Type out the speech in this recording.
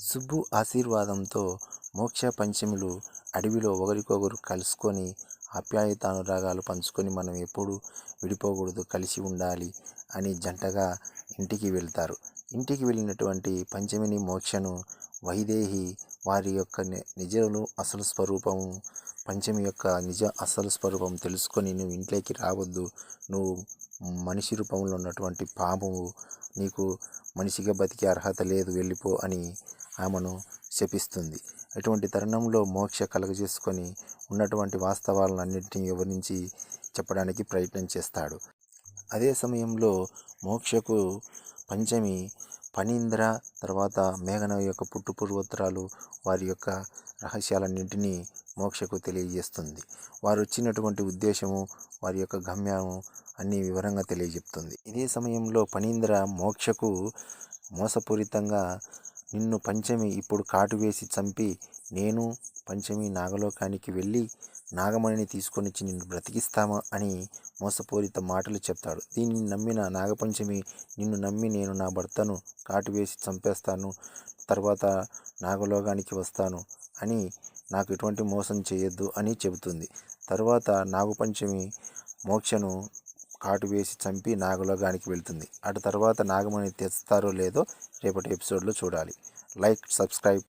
సుబ్బు ఆశీర్వాదంతో మోక్ష పంచములు అడవిలో ఒకరికొకరు కలుసుకొని ఆప్యాయతానురాగాలు పంచుకొని మనం ఎప్పుడు విడిపోకూడదు, కలిసి ఉండాలి అని జంటగా ఇంటికి వెళ్తారు. ఇంటికి వెళ్ళినటువంటి పంచమిని మోక్షను వైదేహి వారి యొక్క నిజలు అసలు స్వరూపము, పంచమి యొక్క నిజ అసలు స్వరూపం తెలుసుకొని నువ్వు ఇంట్లోకి రావద్దు, నువ్వు మనిషి రూపంలో ఉన్నటువంటి పామువు, నీకు మనిషిగా బతికే అర్హత లేదు, వెళ్ళిపో అని ఆమెను శపిస్తుంది. అటువంటి తరుణంలో మోక్ష కలుగజేసుకొని ఉన్నటువంటి వాస్తవాలను అన్నింటినీ వివరించి చెప్పడానికి ప్రయత్నం చేస్తాడు. అదే సమయంలో మోక్షకు పంచమి ఫణీంద్ర తర్వాత మేఘన యొక్క పుట్టుపూర్వోత్తరాలు వారి యొక్క రహస్యాలన్నింటినీ మోక్షకు తెలియజేస్తుంది. వారు వచ్చినటువంటి ఉద్దేశము, వారి యొక్క గమ్యము అన్నీ వివరంగా తెలియజెప్తుంది. ఇదే సమయంలో ఫణీంద్ర మోక్షకు మోసపూరితంగా నిన్ను పంచమి ఇప్పుడు కాటు వేసి చంపి నేను పంచమి నాగలోకానికి వెళ్ళి నాగమణిని తీసుకొని వచ్చి నిన్ను బ్రతికిస్తామా అని మోసపూరిత మాటలు చెప్తాడు. దీన్ని నమ్మిన నాగపంచమి నిన్ను నమ్మి నేను నా భర్తను కాటు వేసి చంపేస్తాను, తర్వాత నాగలోకానికి వస్తాను అని నాకు ఎటువంటి మోసం చేయొద్దు అని చెబుతుంది. తర్వాత నాగపంచమి మోక్షను కాటు వేసి చంపి నాగలోకానికి వెళ్తుంది. అటు తర్వాత నాగమణి తెస్తారో లేదో రేపటి ఎపిసోడ్లో చూడాలి. Like, subscribe.